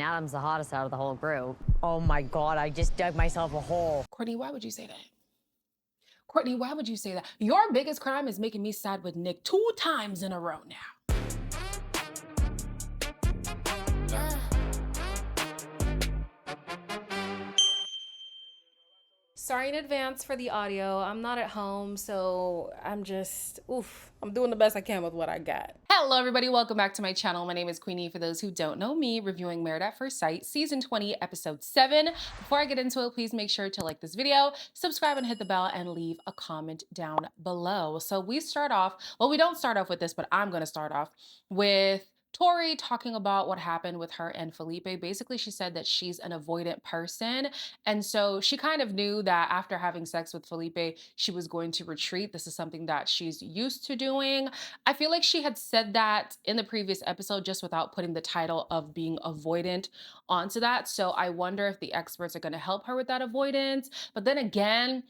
Adam's the hottest out of the whole group. Oh my God, I just dug myself a hole. Courtney, why would you say that? Courtney, why would you say that? Your biggest crime is making me sad with Nick 2 times in a row now. Sorry in advance for the audio. I'm not at home, so I'm doing the best I can with what I got. Hello, everybody. Welcome back to my channel. My name is Queenie. For those who don't know me, reviewing Married at First Sight, Season 20, Episode 7. Before I get into it, please make sure to like this video, subscribe, and hit the bell, and leave a comment down below. So we start off, well, we don't start off with this, but I'm going to start off with Tori talking about what happened with her and Felipe. Basically, she said that she's an avoidant person. And so she kind of knew that after having sex with Felipe, she was going to retreat. This is something that she's used to doing. I feel like she had said that in the previous episode, just without putting the title of being avoidant onto that. So I wonder if the experts are going to help her with that avoidance. But then again,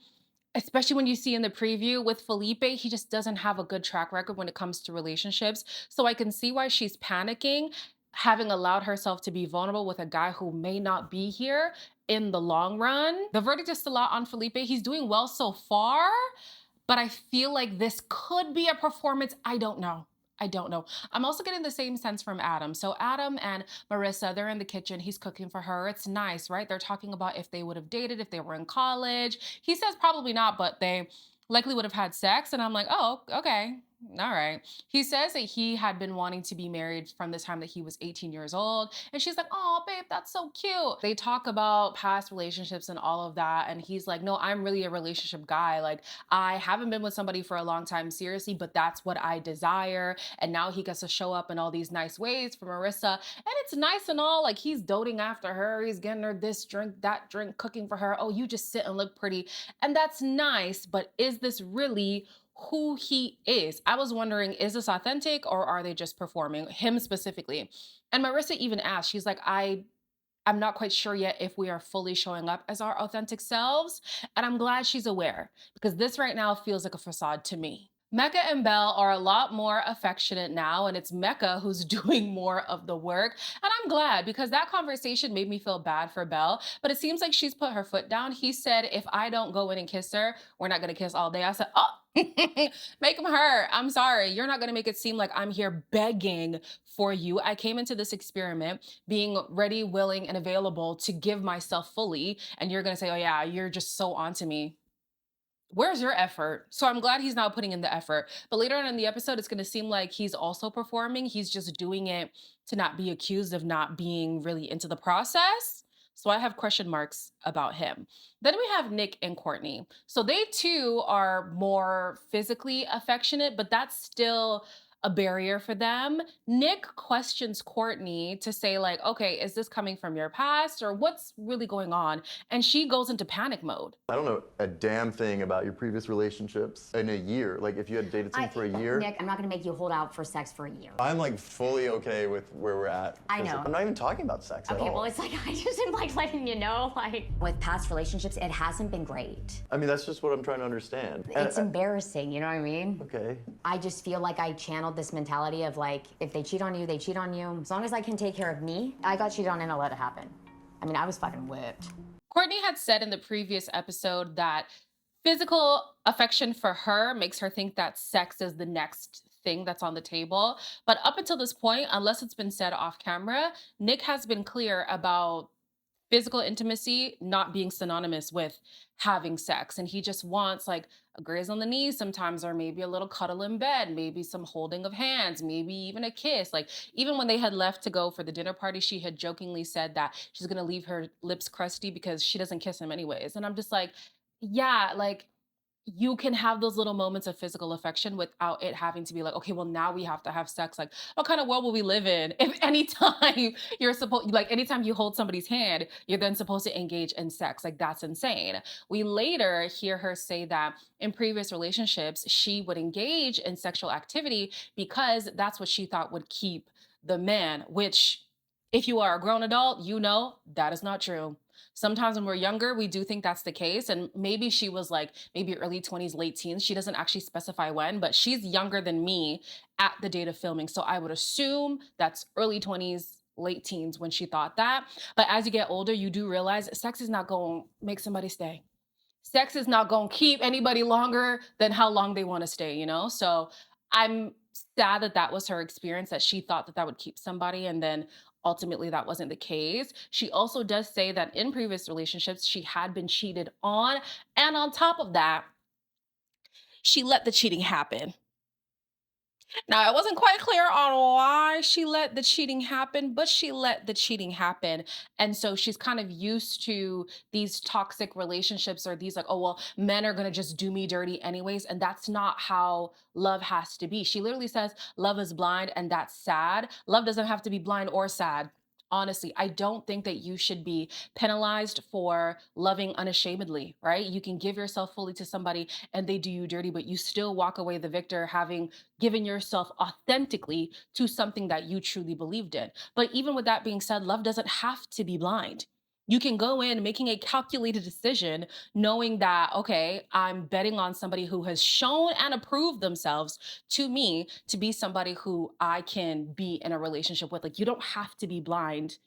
especially when you see in the preview with Felipe, he just doesn't have a good track record when it comes to relationships. So I can see why she's panicking, having allowed herself to be vulnerable with a guy who may not be here in the long run. The verdict is still out on Felipe. He's doing well so far, but I feel like this could be a performance. I don't know. I'm also getting the same sense from Adam. So Adam and Marissa, they're in the kitchen. He's cooking for her. It's nice, right? They're talking about if they would have dated, if they were in college. He says probably not, but they likely would have had sex. And I'm like, oh, okay. All right. He says that he had been wanting to be married from the time that he was 18 years old. And she's like, oh, babe, that's so cute. They talk about past relationships and all of that. And he's like, no, I'm really a relationship guy. Like, I haven't been with somebody for a long time, seriously, but that's what I desire. And now he gets to show up in all these nice ways for Marissa. And it's nice and all. Like, he's doting after her. He's getting her this drink, that drink, cooking for her. Oh, you just sit and look pretty. And that's nice. But is this really who he is? I was wondering, is this authentic or are they just performing, him specifically? And Marissa even asked, she's like, I'm not quite sure yet if we are fully showing up as our authentic selves. And I'm glad she's aware, because this right now feels like a facade to me. Mecca and Belle are a lot more affectionate now, and it's Mecca who's doing more of the work. And I'm glad, because that conversation made me feel bad for Belle, but it seems like she's put her foot down. He said, if I don't go in and kiss her, we're not gonna kiss all day. I said, oh, make him hurt. I'm sorry. You're not going to make it seem like I'm here begging for you. I came into this experiment being ready, willing, and available to give myself fully. And you're going to say, oh yeah, you're just so onto me. Where's your effort? So I'm glad he's not putting in the effort. But later on in the episode, it's going to seem like he's also performing. He's just doing it to not be accused of not being really into the process. So I have question marks about him. Then we have Nick and Courtney. So they too are more physically affectionate, but that's still a barrier for them. Nick questions Courtney to say like, okay, is this coming from your past or what's really going on? And she goes into panic mode. I don't know a damn thing about your previous relationships in a year. Like if you had dated someone for a year. Nick, I'm not gonna make you hold out for sex for a year. I'm like fully okay with where we're at. I know. I'm not even talking about sex at all. Okay, well, it's like, I just am like letting you know, like, with past relationships, it hasn't been great. I mean, that's just what I'm trying to understand. It's embarrassing, you know what I mean? Okay. I just feel like I channeled this mentality of like, if they cheat on you, they cheat on you. As long as I can take care of me, I got cheated on and I let it happen. I mean, I was fucking whipped. Courtney had said in the previous episode that physical affection for her makes her think that sex is the next thing that's on the table. But up until this point, unless it's been said off camera, Nick has been clear about physical intimacy not being synonymous with having sex. And he just wants like a graze on the knees sometimes, or maybe a little cuddle in bed, maybe some holding of hands, maybe even a kiss. Like even when they had left to go for the dinner party, she had jokingly said that she's gonna leave her lips crusty because she doesn't kiss him anyways. And I'm just like, yeah, like you can have those little moments of physical affection without it having to be like, okay, well now we have to have sex. Like what kind of world will we live in if anytime you're supposed, like anytime you hold somebody's hand, you're then supposed to engage in sex? Like that's insane. We later hear her say that in previous relationships, she would engage in sexual activity because that's what she thought would keep the man, which if you are a grown adult, you know that is not true. Sometimes when we're younger, we do think that's the case. And maybe she was like, maybe early 20s, late teens. She doesn't actually specify when, but she's younger than me at the date of filming. So I would assume that's early 20s, late teens when she thought that. But as you get older, you do realize sex is not going to make somebody stay. Sex is not going to keep anybody longer than how long they want to stay, you know? So I'm sad that that was her experience, that she thought that that would keep somebody, and then ultimately that wasn't the case. She also does say that in previous relationships, she had been cheated on. And on top of that, she let the cheating happen. Now, it wasn't quite clear on why she let the cheating happen, but she let the cheating happen. And so she's kind of used to these toxic relationships, or these like, oh, well, men are going to just do me dirty anyways. And that's not how love has to be. She literally says, love is blind, and that's sad. Love doesn't have to be blind or sad. Honestly, I don't think that you should be penalized for loving unashamedly, right? You can give yourself fully to somebody and they do you dirty, but you still walk away the victor, having given yourself authentically to something that you truly believed in. But even with that being said, love doesn't have to be blind. You can go in making a calculated decision, knowing that, okay, I'm betting on somebody who has shown and approved themselves to me to be somebody who I can be in a relationship with. Like, you don't have to be blind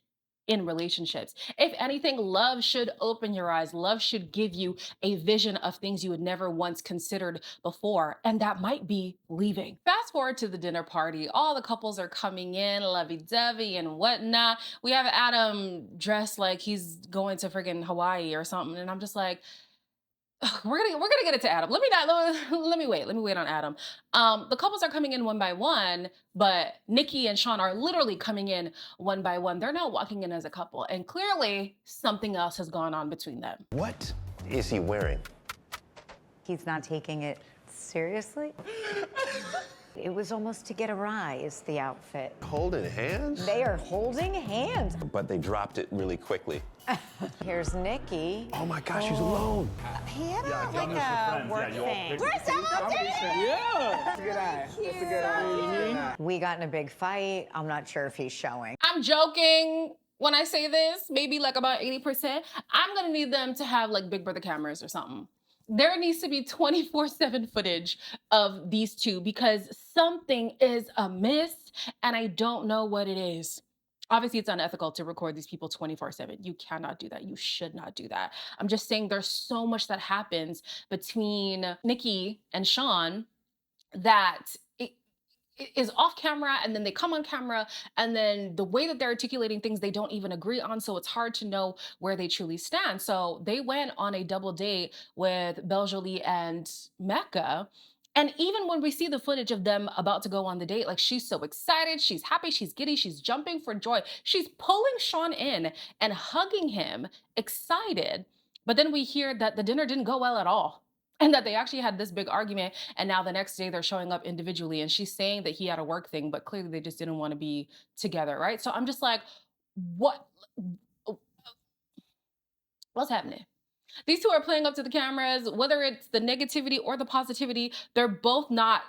in relationships. If anything, love should open your eyes. Love should give you a vision of things you had never once considered before. And that might be leaving. Fast forward to the dinner party. All the couples are coming in, lovey-dovey and whatnot. We have Adam dressed like he's going to friggin' Hawaii or something. And I'm just like, we're gonna get it to Adam. Let me wait on Adam. The couples are coming in one by one, but Nikki and Shawn are literally coming in one by one. They're not walking in as a couple, and clearly something else has gone on between them. What is he wearing? He's not taking it seriously. It was almost to get a rise, the outfit. Holding hands? They are holding hands. But they dropped it really quickly. Here's Nikki. Oh my gosh, she's alone. He had like a work thing. We're so dating! Yeah. That's a good eye. That's a good eye. We got in a big fight. I'm not sure if he's showing. I'm joking when I say this, maybe like about 80%. I'm gonna need them to have like Big Brother cameras or something. There needs to be 24/7 footage of these two, because something is amiss and I don't know what it is. Obviously, it's unethical to record these people 24/7. You cannot do that. You should not do that. I'm just saying there's so much that happens between Nikki and Shawn that it is off camera, and then they come on camera, and then the way that they're articulating things they don't even agree on, so it's hard to know where they truly stand. So they went on a double date with Belle Jolie and Mecca. And even when we see the footage of them about to go on the date, like, she's so excited, she's happy, she's giddy, she's jumping for joy. She's pulling Shawn in and hugging him, excited. But then we hear that the dinner didn't go well at all, and that they actually had this big argument. And now the next day they're showing up individually, and she's saying that he had a work thing, but clearly they just didn't want to be together, right? So I'm just like, what's happening? These two are playing up to the cameras, whether it's the negativity or the positivity, they're both not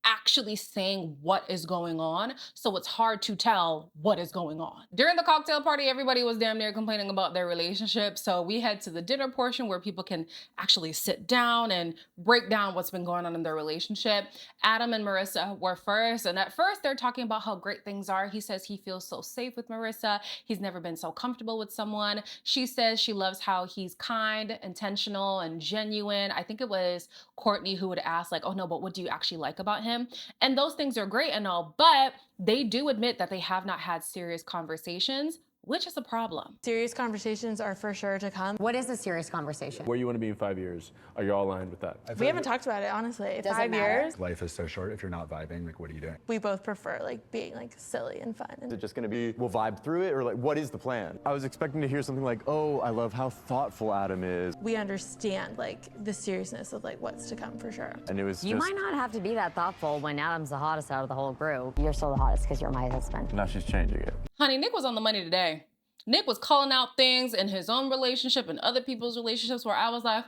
actually saying what is going on. So it's hard to tell what is going on. During the cocktail party, everybody was damn near complaining about their relationship. So we head to the dinner portion where people can actually sit down and break down what's been going on in their relationship. Adam and Marissa were first. And at first they're talking about how great things are. He says he feels so safe with Marissa. He's never been so comfortable with someone. She says she loves how he's kind, intentional, and genuine. I think it was Courtney who would ask, like, oh no, but what do you actually like about him? And those things are great and all, but they do admit that they have not had serious conversations, which is a problem. Serious conversations are for sure to come. What is a serious conversation? Where you want to be in 5 years? Are you all aligned with that? We haven't talked about it, honestly. Does it 5 matter? years. Life is so short. If you're not vibing, like, what are you doing? We both prefer like being like silly and fun. Is it just gonna be, we'll vibe through it, or like, what is the plan? I was expecting to hear something like, oh, I love how thoughtful Adam is. We understand like the seriousness of like what's to come for sure. And it was You might not have to be that thoughtful when Adam's the hottest out of the whole group. You're still the hottest because you're my husband. Now she's changing it. Honey, Nick was on the money today. Nick was calling out things in his own relationship and other people's relationships where I was like,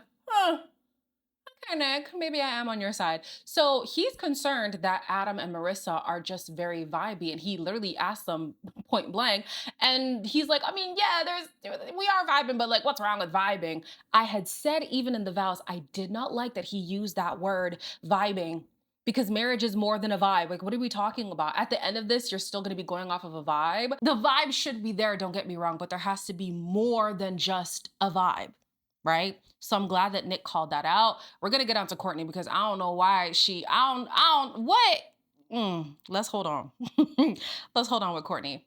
okay, Nick, maybe I am on your side. So he's concerned that Adam and Marissa are just very vibey, and he literally asked them point blank. And he's like, I mean, yeah, we are vibing, but like, what's wrong with vibing? I had said even in the vows, I did not like that he used that word vibing. Because marriage is more than a vibe. Like, what are we talking about? At the end of this, you're still gonna be going off of a vibe. The vibe should be there, don't get me wrong, but there has to be more than just a vibe, right? So I'm glad that Nick called that out. We're gonna get on to Courtney because I don't know why let's hold on. Let's hold on with Courtney.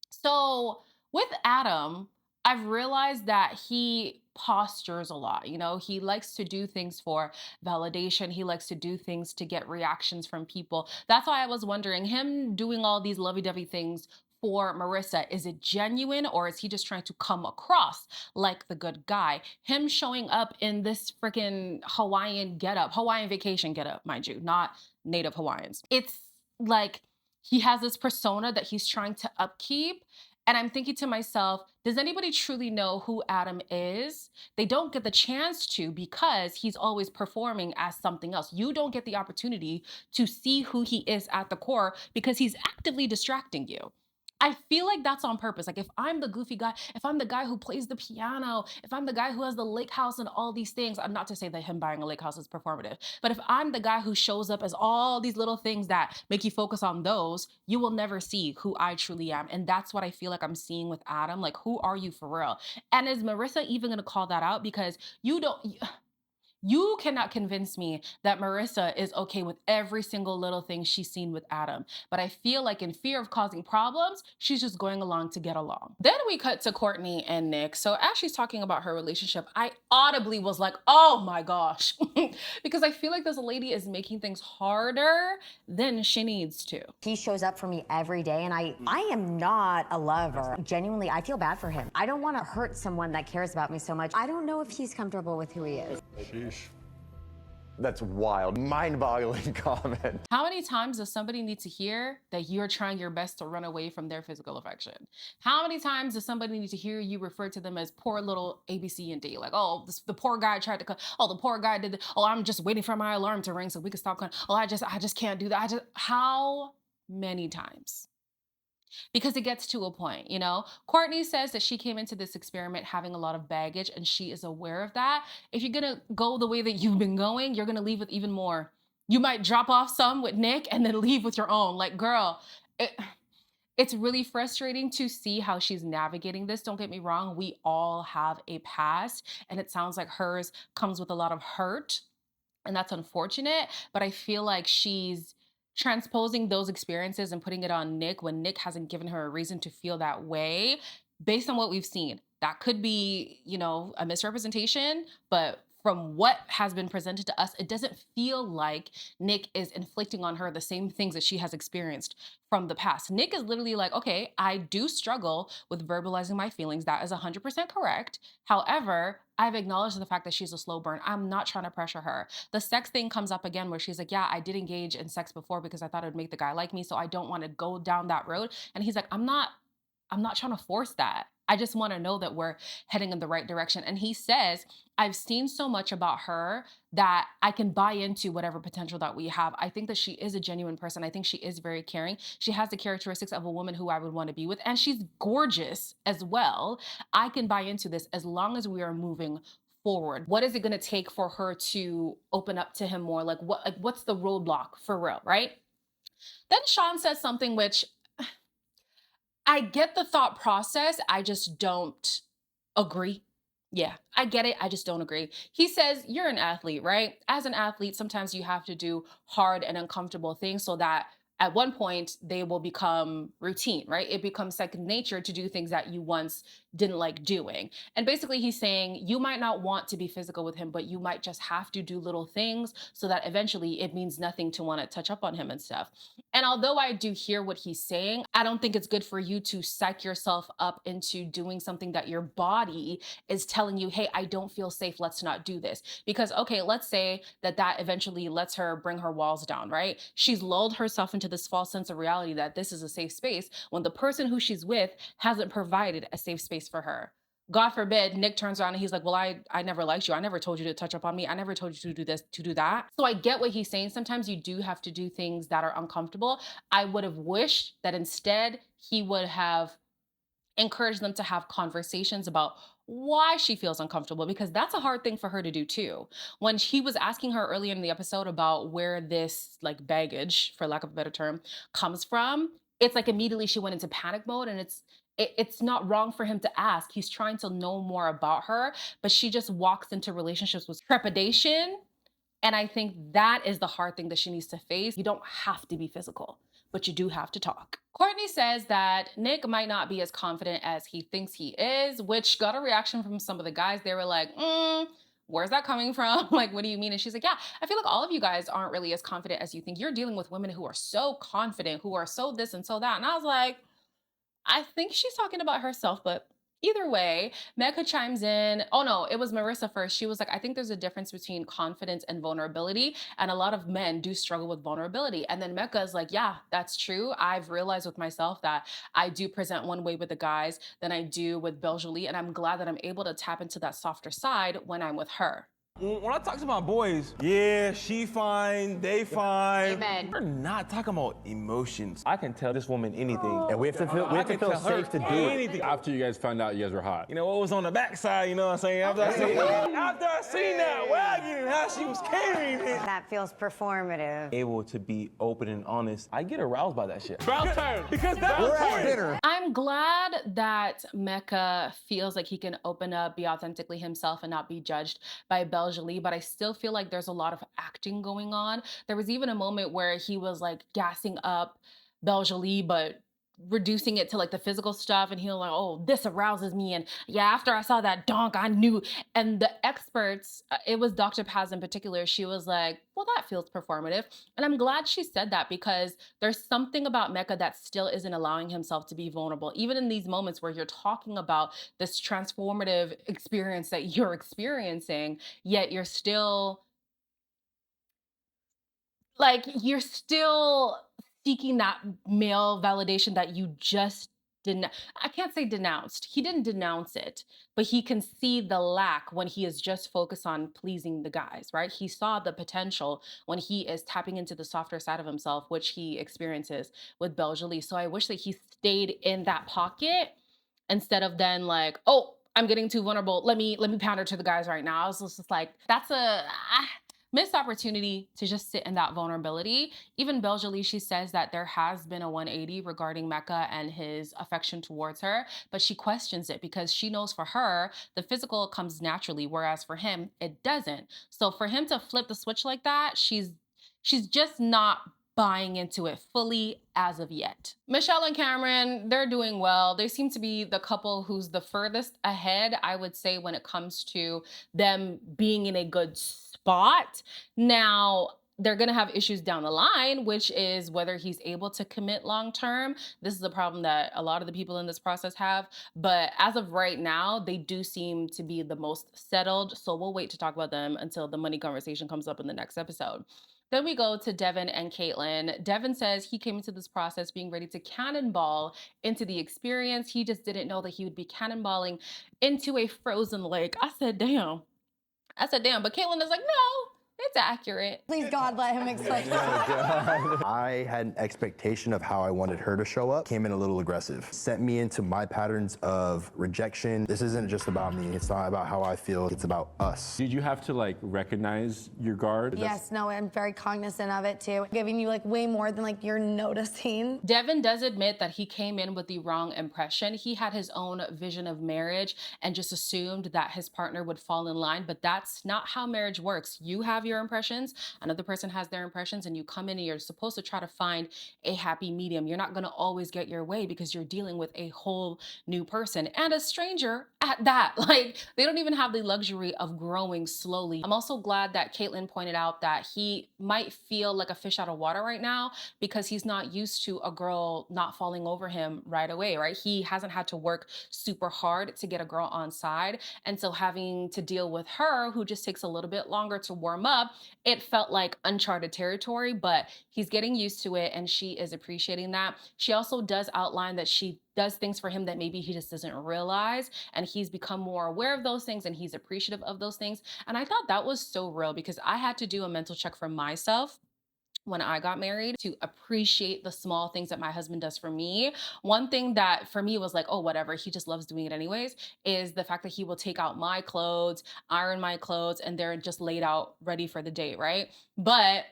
So with Adam, I've realized that he postures a lot. You know, he likes to do things for validation. He likes to do things to get reactions from people. That's why I was wondering, him doing all these lovey-dovey things for Marissa, is it genuine or is he just trying to come across like the good guy? Him showing up in this freaking Hawaiian getup, Hawaiian vacation getup, mind you, not native Hawaiians. It's like he has this persona that he's trying to upkeep. And I'm thinking to myself, does anybody truly know who Adam is? They don't get the chance to because he's always performing as something else. You don't get the opportunity to see who he is at the core because he's actively distracting you. I feel like that's on purpose. Like if I'm the goofy guy, if I'm the guy who plays the piano, if I'm the guy who has the lake house and all these things, I'm not to say that him buying a lake house is performative, but if I'm the guy who shows up as all these little things that make you focus on those, you will never see who I truly am. And that's what I feel like I'm seeing with Adam. Like, who are you for real? And is Marissa even gonna call that out? Because you cannot convince me that Marissa is okay with every single little thing she's seen with Adam. But I feel like in fear of causing problems, she's just going along to get along. Then we cut to Courtney and Nick. So as she's talking about her relationship, I audibly was like, oh my gosh. Because I feel like this lady is making things harder than she needs to. He shows up for me every day, and I am not a lover. Genuinely, I feel bad for him. I don't want to hurt someone that cares about me so much. I don't know if he's comfortable with who he is. Sheesh. That's wild, mind-boggling comment. How many times does somebody need to hear that you're trying your best to run away from their physical affection? How many times does somebody need to hear you refer to them as poor little A, B, C, and D? Like, oh, the poor guy tried to cut. Oh, the poor guy did. Oh, I'm just waiting for my alarm to ring so we can stop cutting. Oh, I just can't do that. How many times? Because it gets to a point, you know? Courtney says that she came into this experiment having a lot of baggage and she is aware of that. If you're gonna go the way that you've been going, you're gonna leave with even more. You might drop off some with Nick and then leave with your own. Like, girl, it's really frustrating to see how she's navigating this. Don't get me wrong, we all have a past and it sounds like hers comes with a lot of hurt and that's unfortunate, but I feel like she's transposing those experiences and putting it on Nick when Nick hasn't given her a reason to feel that way based on what we've seen. That could be, you know, a misrepresentation, but from what has been presented to us, it doesn't feel like Nick is inflicting on her the same things that she has experienced from the past. Nick is literally like, okay, I do struggle with verbalizing my feelings. That is 100% correct. However, I've acknowledged the fact that she's a slow burn. I'm not trying to pressure her. The sex thing comes up again where she's like, yeah, I did engage in sex before because I thought it would make the guy like me. So I don't want to go down that road. And he's like, I'm not trying to force that. I just want to know that we're heading in the right direction. And he says, I've seen so much about her that I can buy into whatever potential that we have. I think that she is a genuine person. I think she is very caring. She has the characteristics of a woman who I would want to be with. And she's gorgeous as well. I can buy into this as long as we are moving forward. What is it going to take for her to open up to him more? Like what's the roadblock for real, right? Then Shawn says something which I get the thought process. I just don't agree. Yeah, I get it. I just don't agree. He says, you're an athlete, right? As an athlete, sometimes you have to do hard and uncomfortable things so that at one point they will become routine, right? It becomes second nature to do things that you once didn't like doing. And basically he's saying you might not want to be physical with him, but you might just have to do little things so that eventually it means nothing to want to touch up on him and stuff. And although I do hear what he's saying, I don't think it's good for you to psych yourself up into doing something that your body is telling you, hey, I don't feel safe, let's not do this. Because, okay, let's say that eventually lets her bring her walls down, right? She's lulled herself into this false sense of reality that this is a safe space when the person who she's with hasn't provided a safe space for her. God forbid, Nick turns around and he's like, well, I never liked you. I never told you to touch up on me. I never told you to do this, to do that. So I get what he's saying. Sometimes you do have to do things that are uncomfortable. I would have wished that instead he would have encourage them to have conversations about why she feels uncomfortable, because that's a hard thing for her to do too. When he was asking her earlier in the episode about where this like baggage, for lack of a better term, comes from, it's like immediately she went into panic mode, and it's not wrong for him to ask. He's trying to know more about her, but she just walks into relationships with trepidation. And I think that is the hard thing that she needs to face. You don't have to be physical, but you do have to talk. Courtney says that Nick might not be as confident as he thinks he is, which got a reaction from some of the guys. They were like, where's that coming from? Like, what do you mean? And she's like, yeah, I feel like all of you guys aren't really as confident as you think. You're dealing with women who are so confident, who are so this and so that. And I was like, I think she's talking about herself, but either way, Mecca chimes in. Oh no, it was Marissa first. She was like, I think there's a difference between confidence and vulnerability. And a lot of men do struggle with vulnerability. And then Mecca's like, yeah, that's true. I've realized with myself that I do present one way with the guys than I do with Belle Jolie. And I'm glad that I'm able to tap into that softer side when I'm with her. When I talk to my boys, yeah, she fine, they fine. Amen. We're not talking about emotions. I can tell this woman anything. And we have to feel safe to do anything. it. After you guys found out you guys were hot. You know what was on the backside, you know what I'm saying? After I seen that wagon and how she was carrying it. That feels performative. Able to be open and honest, I get aroused by that shit. Because that's important. I'm glad that Mecca feels like he can open up, be authentically himself, and not be judged by Belle Jolie, but I still feel like there's a lot of acting going on. There was even a moment where he was like gassing up Belle Jolie, but reducing it to like the physical stuff, and he was like, oh, this arouses me, and yeah, after I saw that donk, I knew. And the experts, it was Dr. Paz in particular, she was like, well, that feels performative. And I'm glad she said that, because there's something about Mecca that still isn't allowing himself to be vulnerable, even in these moments where you're talking about this transformative experience that you're experiencing, yet you're still like, you're still seeking that male validation that you just didn't, I can't say denounced. He didn't denounce it, but he can see the lack when he is just focused on pleasing the guys, right? He saw the potential when he is tapping into the softer side of himself, which he experiences with Belle Jolie. So I wish that he stayed in that pocket instead of then like, oh, I'm getting too vulnerable. Let me pander to the guys right now. I was just like, that's a missed opportunity to just sit in that vulnerability. Even Belle Jolie, she says that there has been a 180 regarding Mecca and his affection towards her, but she questions it because she knows for her, the physical comes naturally, whereas for him, it doesn't. So for him to flip the switch like that, she's just not buying into it fully as of yet. Michelle and Cameron, they're doing well. They seem to be the couple who's the furthest ahead, I would say, when it comes to them being in a good spot. Now, they're gonna have issues down the line, which is whether he's able to commit long-term. This is a problem that a lot of the people in this process have. But as of right now, they do seem to be the most settled. So we'll wait to talk about them until the money conversation comes up in the next episode. Then we go to Devon and Caitlyn. Devon says he came into this process being ready to cannonball into the experience. He just didn't know that he would be cannonballing into a frozen lake. I said, damn. But Caitlyn is like, no, it's accurate. Please, God, let him explain. I had an expectation of how I wanted her to show up. Came in a little aggressive. Sent me into my patterns of rejection. This isn't just about me. It's not about how I feel. It's about us. Did you have to like recognize your guard? Yes, no, I'm very cognizant of it too. Giving you like way more than like you're noticing. Devon does admit that he came in with the wrong impression. He had his own vision of marriage and just assumed that his partner would fall in line, but that's not how marriage works. You have your impressions, another person has their impressions, and you come in and you're supposed to try to find a happy medium. You're not going to always get your way because you're dealing with a whole new person and a stranger at that. Like, they don't even have the luxury of growing slowly. I'm also glad that Caitlyn pointed out that he might feel like a fish out of water right now because he's not used to a girl not falling over him right away, right? He hasn't had to work super hard to get a girl on side. And so having to deal with her, who just takes a little bit longer to warm up, it felt like uncharted territory, but he's getting used to it and she is appreciating that. She also does outline that she does things for him that maybe he just doesn't realize, and he's become more aware of those things and he's appreciative of those things. And I thought that was so real because I had to do a mental check for myself when I got married to appreciate the small things that my husband does for me. One thing that for me was like, oh, whatever, he just loves doing it anyways, is the fact that he will take out my clothes, iron my clothes, and they're just laid out ready for the day, right? But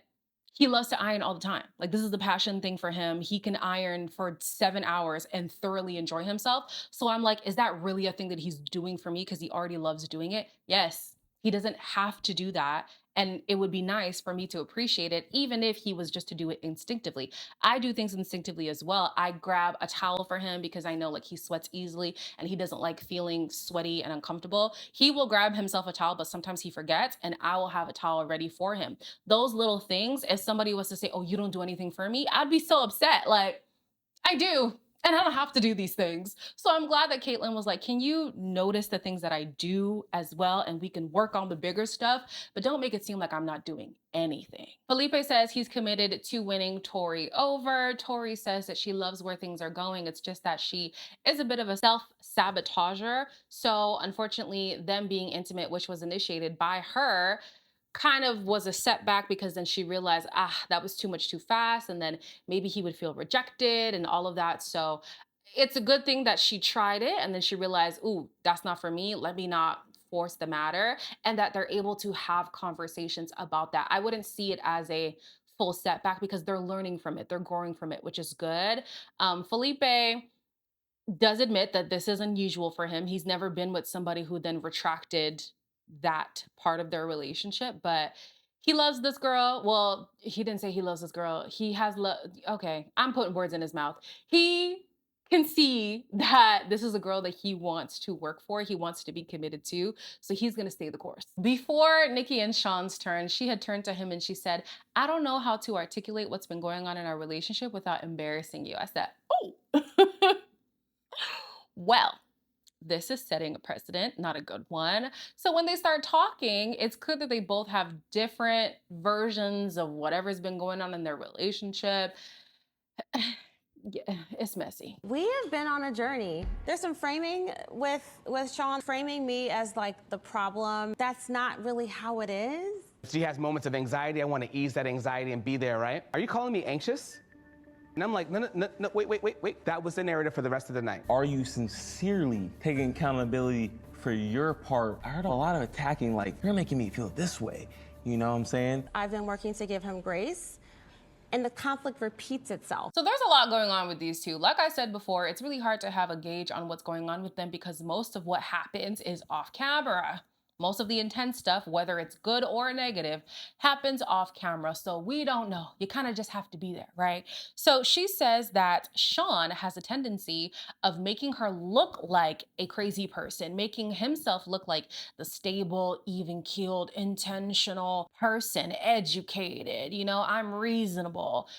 he loves to iron all the time. Like, this is the passion thing for him. He can iron for 7 hours and thoroughly enjoy himself. So I'm like, is that really a thing that he's doing for me because he already loves doing it? Yes. He doesn't have to do that. And it would be nice for me to appreciate it, even if he was just to do it instinctively. I do things instinctively as well. I grab a towel for him because I know like he sweats easily and he doesn't like feeling sweaty and uncomfortable. He will grab himself a towel, but sometimes he forgets, and I will have a towel ready for him. Those little things, if somebody was to say, oh, you don't do anything for me, I'd be so upset. Like, I do. And I don't have to do these things. So I'm glad that Caitlyn was like, can you notice the things that I do as well? And we can work on the bigger stuff, but don't make it seem like I'm not doing anything. Felipe says he's committed to winning Tori over. Tori says that she loves where things are going. It's just that she is a bit of a self-sabotager. So unfortunately, them being intimate, which was initiated by her, kind of was a setback because then she realized, that was too much too fast. And then maybe he would feel rejected and all of that. So it's a good thing that she tried it. And then she realized, ooh, that's not for me. Let me not force the matter. And that they're able to have conversations about that. I wouldn't see it as a full setback because they're learning from it. They're growing from it, which is good. Felipe does admit that this is unusual for him. He's never been with somebody who then retracted that part of their relationship, but he loves this girl. Well, he didn't say he loves this girl. He has okay, I'm putting words in his mouth. He can see that this is a girl that he wants to work for. He wants to be committed to. So he's going to stay the course. Before Nikki and Shawn's turn, she had turned to him and she said, I don't know how to articulate what's been going on in our relationship without embarrassing you. I said, oh, well, this is setting a precedent, not a good one. So when they start talking, it's clear that they both have different versions of whatever's been going on in their relationship. Yeah, it's messy. We have been on a journey. There's some framing with Shawn, framing me as like the problem. That's not really how it is. She has moments of anxiety. I want to ease that anxiety and be there, right? Are you calling me anxious? And I'm like, no, wait. That was the narrative for the rest of the night. Are you sincerely taking accountability for your part? I heard a lot of attacking, like, you're making me feel this way. You know what I'm saying? I've been working to give him grace, and the conflict repeats itself. So there's a lot going on with these two. Like I said before, it's really hard to have a gauge on what's going on with them because most of what happens is off camera. Most of the intense stuff, whether it's good or negative, happens off camera. So we don't know. You kind of just have to be there, right? So she says that Shawn has a tendency of making her look like a crazy person, making himself look like the stable, even-keeled, intentional person, educated, I'm reasonable.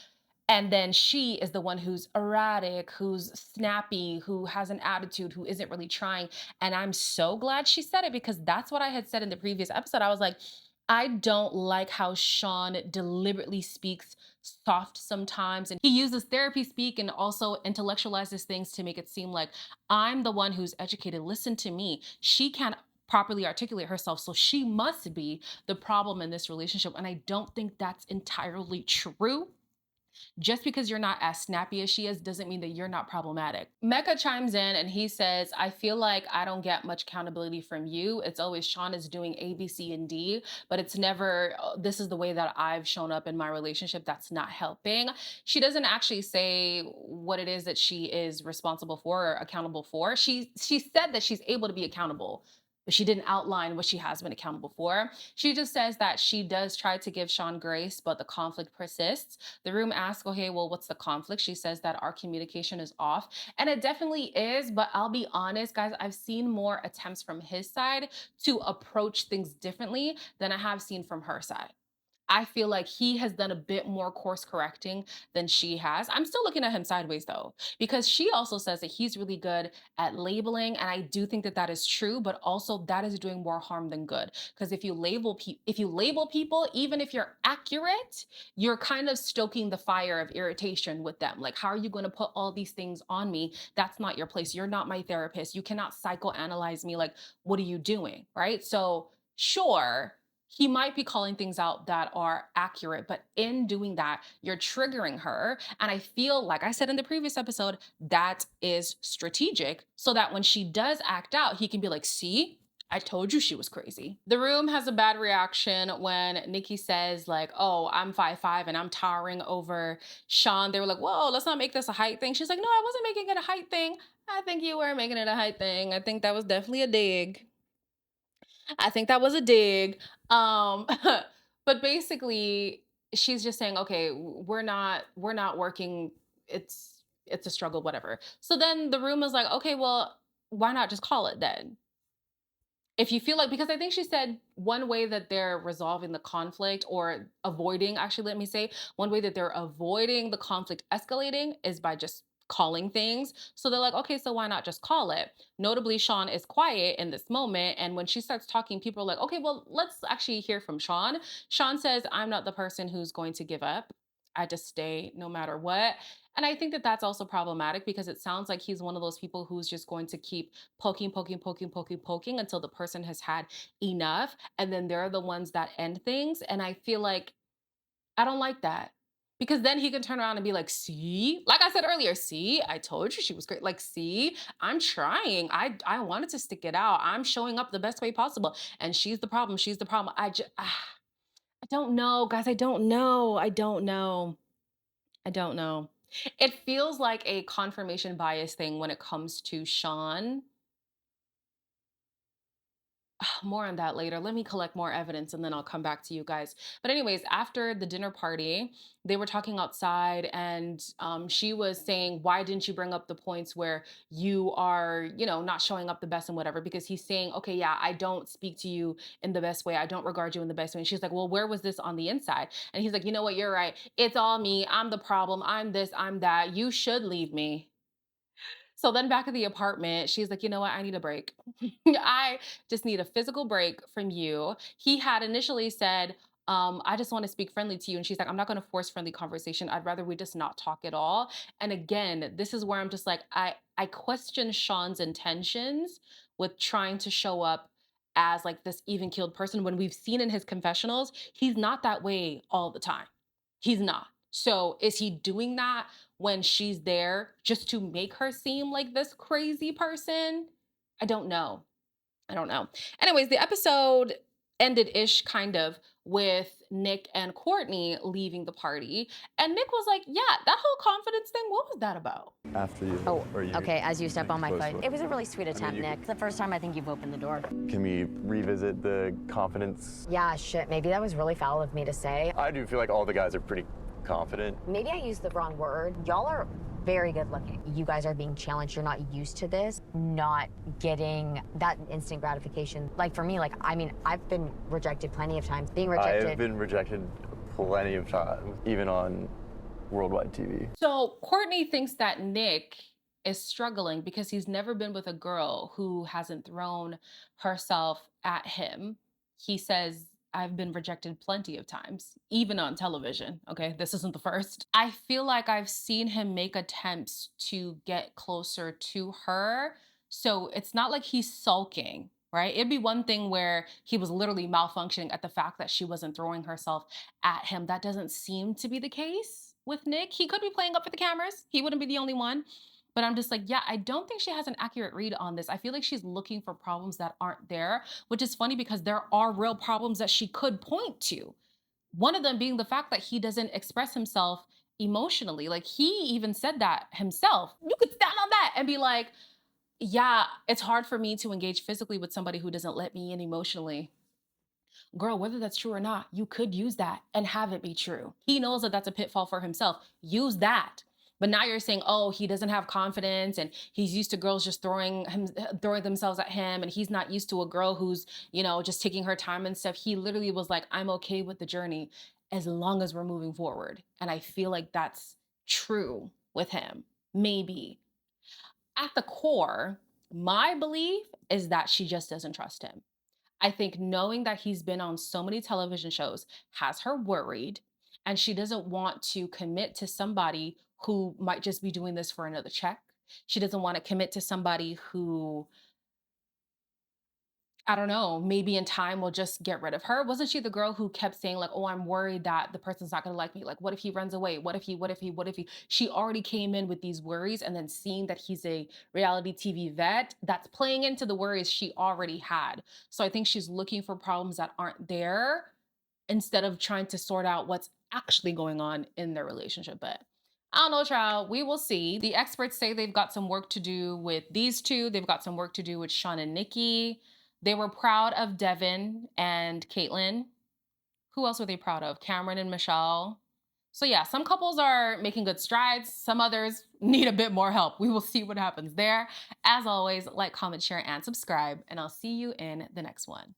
And then she is the one who's erratic, who's snappy, who has an attitude, who isn't really trying. And I'm so glad she said it because that's what I had said in the previous episode. I was like, I don't like how Shawn deliberately speaks soft sometimes. And he uses therapy speak and also intellectualizes things to make it seem like I'm the one who's educated. Listen to me. She can't properly articulate herself. So she must be the problem in this relationship. And I don't think that's entirely true. Just because you're not as snappy as she is doesn't mean that you're not problematic. Mecca chimes in and he says, I feel like I don't get much accountability from you. It's always Shawn is doing A, B, C, and D, but it's never, this is the way that I've shown up in my relationship. That's not helping. She doesn't actually say what it is that she is responsible for or accountable for. She said that she's able to be accountable, but she didn't outline what she has been accountable for. She just says that she does try to give Shawn grace, but the conflict persists. The room asks, okay, well, what's the conflict? She says that our communication is off. And it definitely is, but I'll be honest, guys, I've seen more attempts from his side to approach things differently than I have seen from her side. I feel like he has done a bit more course correcting than she has. I'm still looking at him sideways though, because she also says that he's really good at labeling. And I do think that that is true, but also that is doing more harm than good. Because if you label people, even if you're accurate, you're kind of stoking the fire of irritation with them. Like, how are you going to put all these things on me? That's not your place. You're not my therapist. You cannot psychoanalyze me. Like, what are you doing? Right? So sure, he might be calling things out that are accurate, but in doing that, you're triggering her. And I feel, like I said in the previous episode, that is strategic so that when she does act out, he can be like, see, I told you she was crazy. The room has a bad reaction when Nikki says like, oh, I'm 5'5" and I'm towering over Shawn. They were like, whoa, let's not make this a height thing. She's like, no, I wasn't making it a height thing. I think you were making it a height thing. I think that was definitely a dig. I think that was a dig. But basically she's just saying, okay, we're not working. It's a struggle, whatever. So then the room is like, okay, well, why not just call it then? If you feel like, because I think she said one way that they're resolving the conflict or avoiding, actually, let me say, one way that they're avoiding the conflict escalating is by just calling things. So they're like, okay, so why not just call it? Notably, Shawn is quiet in this moment. And when she starts talking, people are like, okay, well, let's actually hear from Shawn. Shawn says, I'm not the person who's going to give up. I just stay no matter what. And I think that that's also problematic because it sounds like he's one of those people who's just going to keep poking until the person has had enough. And then they're the ones that end things. And I feel like I don't like that. Because then he can turn around and be like, see, like I said earlier, see, I told you she was great. Like, see, I'm trying. I wanted to stick it out. I'm showing up the best way possible. And she's the problem. She's the problem. I don't know, guys. I don't know. It feels like a confirmation bias thing when it comes to Shawn. More on that later. Let me collect more evidence and then I'll come back to you guys. But anyways, after the dinner party, they were talking outside and she was saying, why didn't you bring up the points where you are, not showing up the best and whatever? Because he's saying, okay, yeah, I don't speak to you in the best way. I don't regard you in the best way. And she's like, well, where was this on the inside? And he's like, you know what? You're right. It's all me. I'm the problem. I'm this, I'm that. You should leave me. So then back at the apartment, she's like, you know what? I need a break. I just need a physical break from you. He had initially said, I just want to speak friendly to you. And she's like, I'm not going to force friendly conversation. I'd rather we just not talk at all. And again, this is where I'm just like, I question Shawn's intentions with trying to show up as like this even-keeled person when we've seen in his confessionals, he's not that way all the time. He's not. So is he doing that when she's there just to make her seem like this crazy person? I don't know. Anyways, the episode ended-ish kind of with Nick and Courtney leaving the party. And Nick was like, yeah, that whole confidence thing, what was that about? After you. Oh, okay, as you step on my foot. It was a really sweet attempt, Nick. It's the first time I think you've opened the door. Can we revisit the confidence? Yeah, shit, maybe that was really foul of me to say. I do feel like all the guys are pretty confident. Maybe I used the wrong word. Y'all are very good looking. You guys are being challenged. You're not used to this, not getting that instant gratification. Like for me, I've been rejected plenty of times. Being rejected. I've been rejected plenty of times, even on worldwide TV. So Courtney thinks that Nick is struggling because he's never been with a girl who hasn't thrown herself at him. He says, I've been rejected plenty of times, even on television. Okay, this isn't the first. I feel like I've seen him make attempts to get closer to her. So it's not like he's sulking, right? It'd be one thing where he was literally malfunctioning at the fact that she wasn't throwing herself at him. That doesn't seem to be the case with Nick. He could be playing up for the cameras. He wouldn't be the only one. But I'm just like, yeah, I don't think she has an accurate read on this. I feel like she's looking for problems that aren't there, which is funny because there are real problems that she could point to. One of them being the fact that he doesn't express himself emotionally. Like he even said that himself. You could stand on that and be like, yeah, it's hard for me to engage physically with somebody who doesn't let me in emotionally. Girl, whether that's true or not, you could use that and have it be true. He knows that that's a pitfall for himself. Use that. But now you're saying, oh, he doesn't have confidence and he's used to girls just throwing themselves at him and he's not used to a girl who's, just taking her time and stuff. He literally was like, I'm okay with the journey as long as we're moving forward. And I feel like that's true with him. Maybe. At the core, my belief is that she just doesn't trust him. I think knowing that he's been on so many television shows has her worried, and she doesn't want to commit to somebody who might just be doing this for another check. She doesn't want to commit to somebody who, I don't know, maybe in time we'll just get rid of her. Wasn't she the girl who kept saying like, oh, I'm worried that the person's not gonna like me. Like, what if he runs away? What if he? She already came in with these worries, and then seeing that he's a reality TV vet, that's playing into the worries she already had. So I think she's looking for problems that aren't there instead of trying to sort out what's actually going on in their relationship. But I don't know, child. We will see. The experts say they've got some work to do with these two. They've got some work to do with Shawn and Nikki. They were proud of Devon and Caitlyn. Who else were they proud of? Cameron and Michelle. So yeah, some couples are making good strides. Some others need a bit more help. We will see what happens there. As always, like, comment, share, and subscribe, and I'll see you in the next one.